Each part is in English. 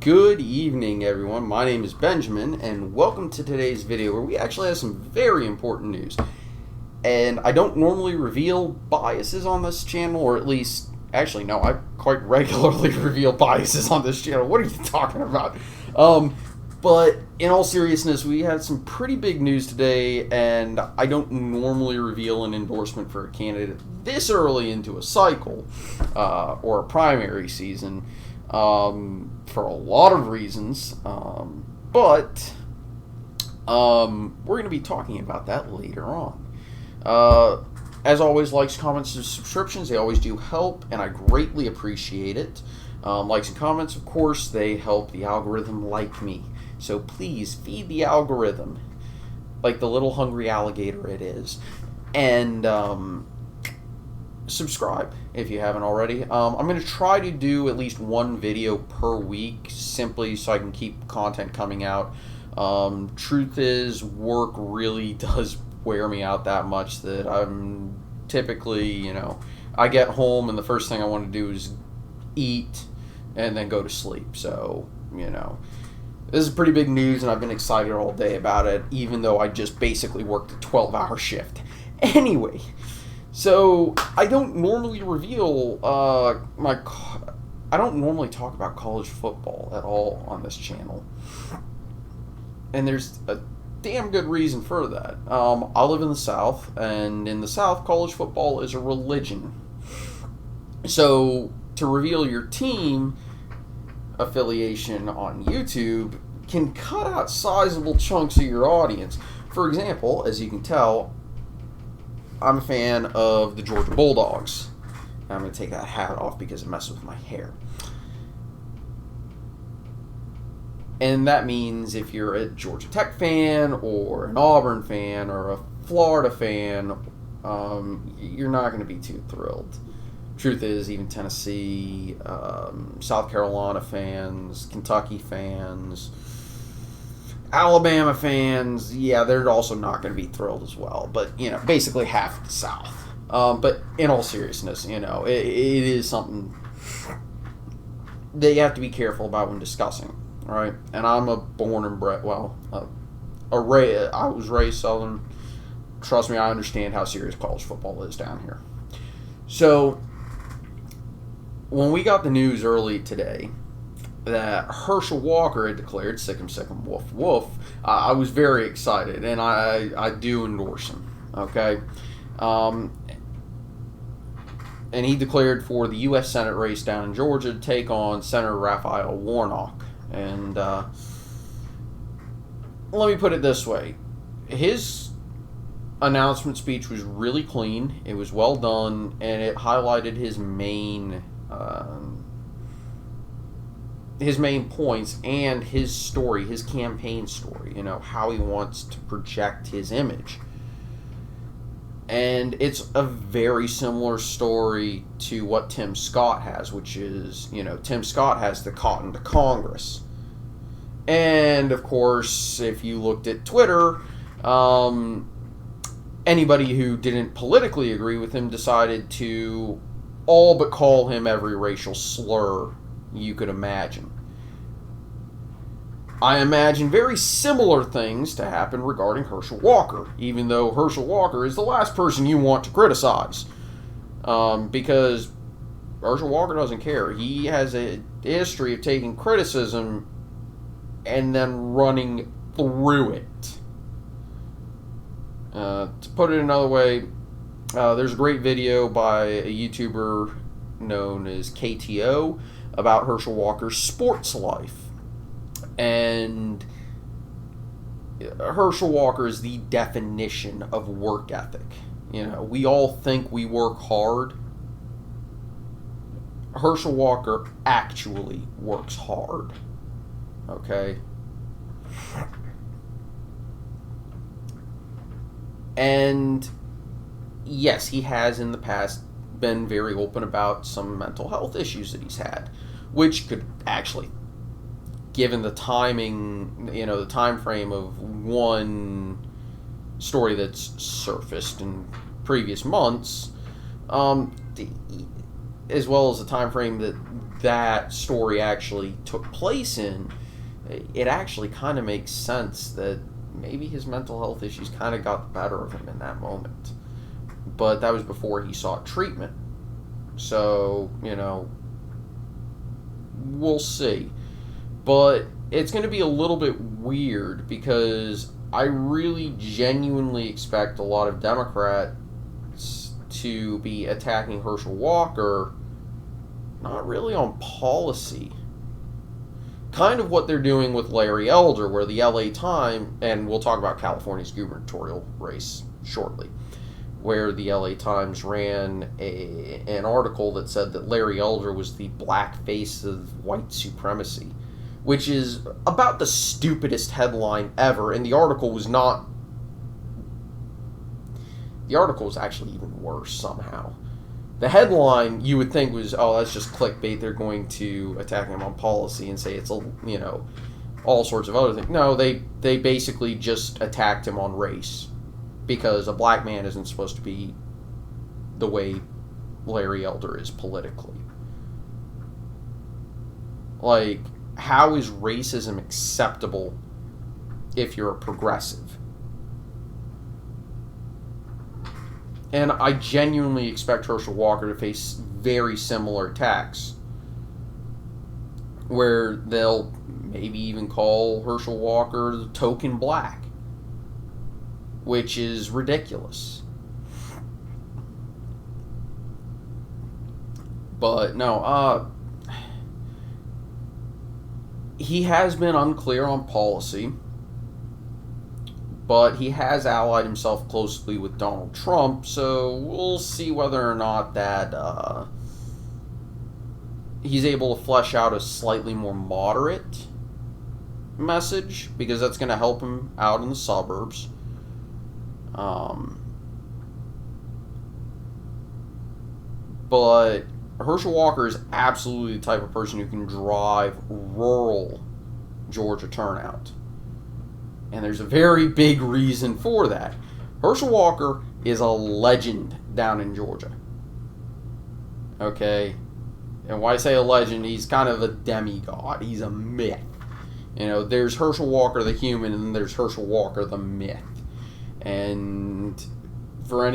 Good evening, everyone. My name is Benjamin, and welcome to today's video where we actually have some very important news. And I don't normally reveal biases on this channel, or at least, actually, no, I quite regularly reveal biases on this channel. What are you talking about? But in all seriousness, we had some pretty big news today, and I don't normally reveal an endorsement for a candidate this early into a cycle, or a primary season. For a lot of reasons, but we're going to be talking about that later on. As always, likes, comments, and subscriptions, they always do help, and I greatly appreciate it. Likes and comments, of course, they help the algorithm like me. So please feed the algorithm like the little hungry alligator it is. And subscribe if you haven't already. I'm going to try to do at least one video per week, simply so I can keep content coming out. Truth is, work really does wear me out that much that I'm typically, I get home and the first thing I want to do is eat and then go to sleep. So, this is pretty big news, and I've been excited all day about it, even though I just basically worked a 12-hour shift. Anyway, so I don't normally reveal I don't normally talk about college football at all on this channel, and there's a damn good reason for that. I live in the South, and in the South, college football is a religion. So to reveal your team affiliation on YouTube can cut out sizable chunks of your audience. For example, as you can tell, I'm a fan of the Georgia Bulldogs. I'm going to take that hat off because it messes with my hair. And that means if you're a Georgia Tech fan or an Auburn fan or a Florida fan, you're not going to be too thrilled. Truth is, even Tennessee, South Carolina fans, Kentucky fans, Alabama fans, yeah, they're also not going to be thrilled as well. But, basically half of the South. But in all seriousness, it is something that you have to be careful about when discussing, right? And I'm a born and bred, I was raised Southern. Trust me, I understand how serious college football is down here. So when we got the news early today that Herschel Walker had declared, sick 'em, woof, woof, I was very excited, and I do endorse him, okay? And he declared for the U.S. Senate race down in Georgia to take on Senator Raphael Warnock. And let me put it this way. His announcement speech was really clean, it was well done, and it highlighted his main points and his story, his campaign story, how he wants to project his image. And it's a very similar story to what Tim Scott has, which is, Tim Scott has the cotton to Congress. And, of course, if you looked at Twitter, anybody who didn't politically agree with him decided to all but call him every racial slur you could imagine. I imagine very similar things to happen regarding Herschel Walker, even though Herschel Walker is the last person you want to criticize. Because Herschel Walker doesn't care. He has a history of taking criticism and then running through it. To put it another way, there's a great video by a YouTuber known as KTO about Herschel Walker's sports life. And Herschel Walker is the definition of work ethic. We all think we work hard. Herschel Walker actually works hard. Okay? And yes, he has in the past been very open about some mental health issues that he's had, which could actually, given the timing, the time frame of one story that's surfaced in previous months, as well as the time frame that that story actually took place in, it actually kind of makes sense that maybe his mental health issues kind of got the better of him in that moment. But that was before he sought treatment. So, we'll see. But it's going to be a little bit weird because I really genuinely expect a lot of Democrats to be attacking Herschel Walker, not really on policy. Kind of what they're doing with Larry Elder, where the LA Times, and we'll talk about California's gubernatorial race shortly, where the LA Times ran an article that said that Larry Elder was the black face of white supremacy, which is about the stupidest headline ever, and the article was actually even worse somehow. The headline, you would think, was, oh, that's just clickbait. They're going to attack him on policy and say it's, all sorts of other things. No, they basically just attacked him on race because a black man isn't supposed to be the way Larry Elder is politically. Like, how is racism acceptable if you're a progressive? And I genuinely expect Herschel Walker to face very similar attacks, where they'll maybe even call Herschel Walker the token black, which is ridiculous. But no, he has been unclear on policy, but he has allied himself closely with Donald Trump, so we'll see whether or not that he's able to flesh out a slightly more moderate message, because that's going to help him out in the suburbs. But Herschel Walker is absolutely the type of person who can drive rural Georgia turnout. And there's a very big reason for that. Herschel Walker is a legend down in Georgia. Okay? And when I say a legend, he's kind of a demigod. He's a myth. There's Herschel Walker the human, and then there's Herschel Walker the myth. And for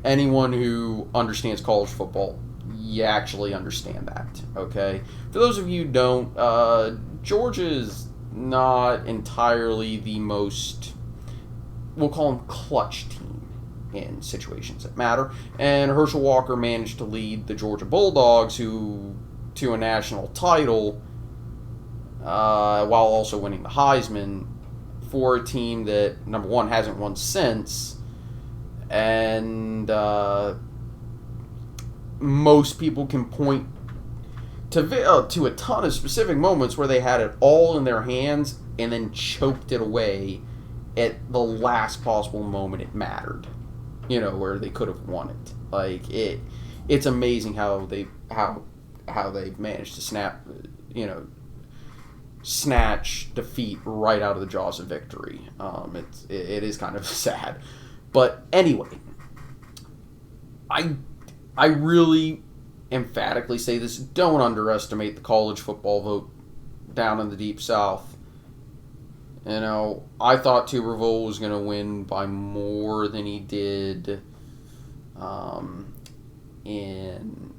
anyone who understands college football, you actually understand that, okay? For those of you who don't, Georgia is not entirely the most, we'll call them, clutch team in situations that matter. And Herschel Walker managed to lead the Georgia Bulldogs to a national title while also winning the Heisman for a team that, number one, hasn't won since, and most people can point to a ton of specific moments where they had it all in their hands and then choked it away at the last possible moment it mattered, where they could have won it. Like, it's amazing how they managed to snatch defeat right out of the jaws of victory. It is kind of sad. But anyway, I really emphatically say this: don't underestimate the college football vote down in the Deep South. I thought Tuberville was going to win by more than he did in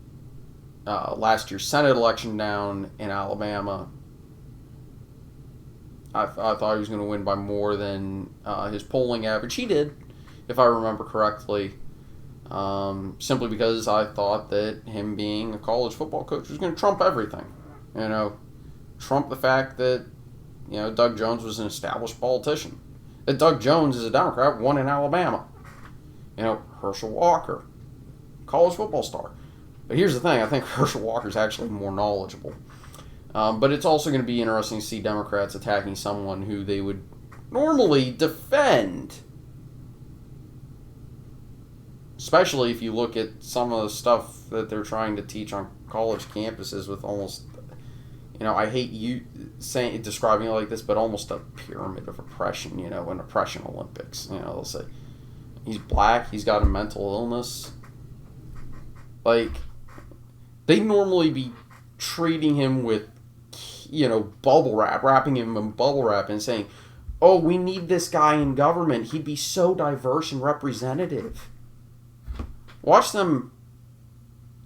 last year's Senate election down in Alabama. I thought he was going to win by more than his polling average. He did, if I remember correctly. Simply because I thought that him being a college football coach was going to trump everything. Trump the fact that, Doug Jones was an established politician. That Doug Jones, as a Democrat, won in Alabama. Herschel Walker, college football star. But here's the thing, I think Herschel Walker's actually more knowledgeable. But it's also going to be interesting to see Democrats attacking someone who they would normally defend. Especially if you look at some of the stuff that they're trying to teach on college campuses with almost, I hate describing it like this, but almost a pyramid of oppression, an oppression Olympics. They'll say, he's black, he's got a mental illness. Like, they'd normally be treating him with, bubble wrap, wrapping him in bubble wrap and saying, oh, we need this guy in government. He'd be so diverse and representative. Watch them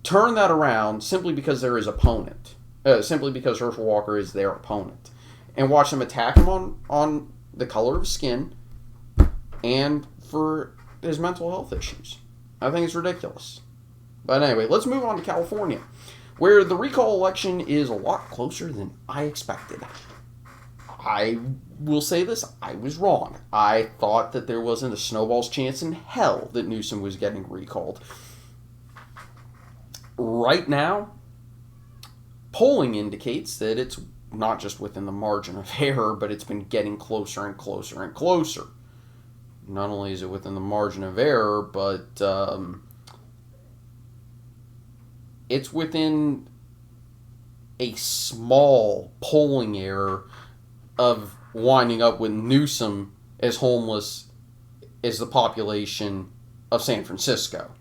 turn that around simply because they're his opponent. Simply because Herschel Walker is their opponent. And watch them attack him on the color of skin and for his mental health issues. I think it's ridiculous. But anyway, let's move on to California, where the recall election is a lot closer than I expected. I will say this, I was wrong. I thought that there wasn't a snowball's chance in hell that Newsom was getting recalled. Right now, polling indicates that it's not just within the margin of error, but it's been getting closer and closer and closer. Not only is it within the margin of error, but it's within a small polling error of winding up with Newsom as homeless as the population of San Francisco.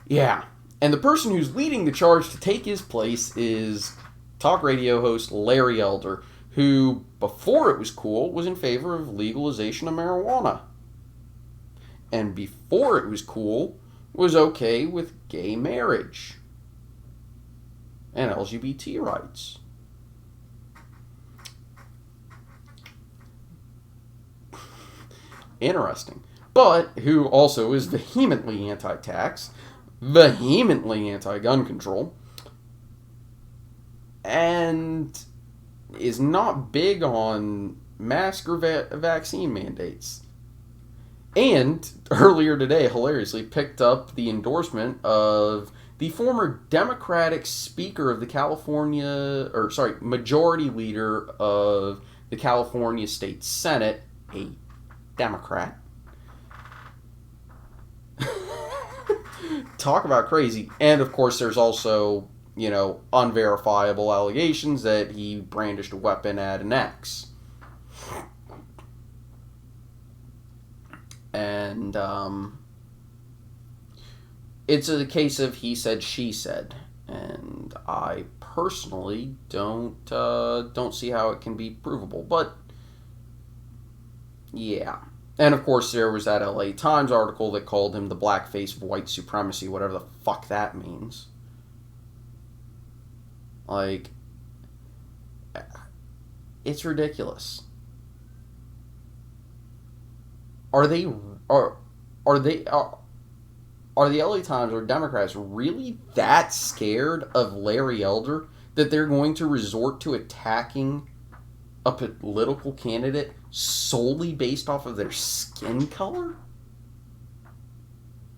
Yeah, and the person who's leading the charge to take his place is talk radio host Larry Elder, who, before it was cool, was in favor of legalization of marijuana. And before it was cool, was okay with gay marriage and LGBT rights. Interesting. But who also is vehemently anti-tax, vehemently anti-gun control, and is not big on mask or vaccine mandates. And earlier today, hilariously, picked up the endorsement of the former Democratic Speaker of the Majority Leader of the California State Senate, a Democrat. Talk about crazy. And of course, there's also, unverifiable allegations that he brandished a weapon at an ex. And it's a case of he said, she said. And I personally don't see how it can be provable. But, yeah. And of course, there was that LA Times article that called him the blackface of white supremacy, whatever the fuck that means. Like, it's ridiculous. Are the LA Times or Democrats really that scared of Larry Elder that they're going to resort to attacking a political candidate solely based off of their skin color?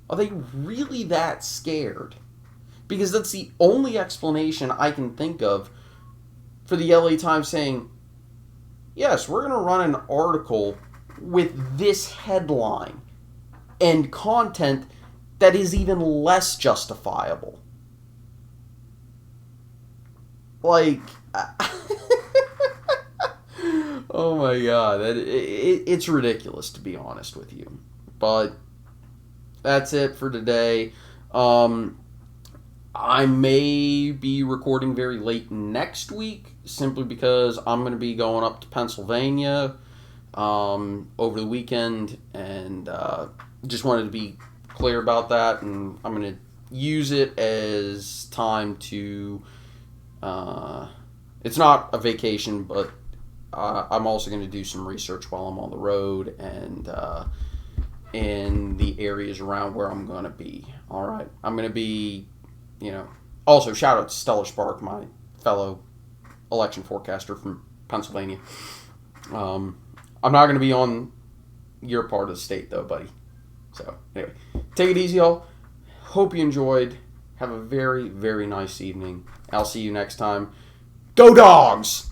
Are they really that scared? Because that's the only explanation I can think of for the LA Times saying, yes, we're going to run an article with this headline and content that is even less justifiable. Like, oh my god, it's ridiculous, to be honest with you. But that's it for today. I may be recording very late next week, simply because I'm going to be going up to Pennsylvania over the weekend, and just wanted to be clear about that, and I'm going to use it as time to, it's not a vacation, but I'm also going to do some research while I'm on the road, and in the areas around where I'm going to be. All right, I'm going to be, also shout out to Stellar Spark, my fellow election forecaster from Pennsylvania. I'm not going to be on your part of the state, though, buddy. So, anyway, take it easy, y'all. Hope you enjoyed. Have a very, very nice evening. I'll see you next time. Go Dawgs!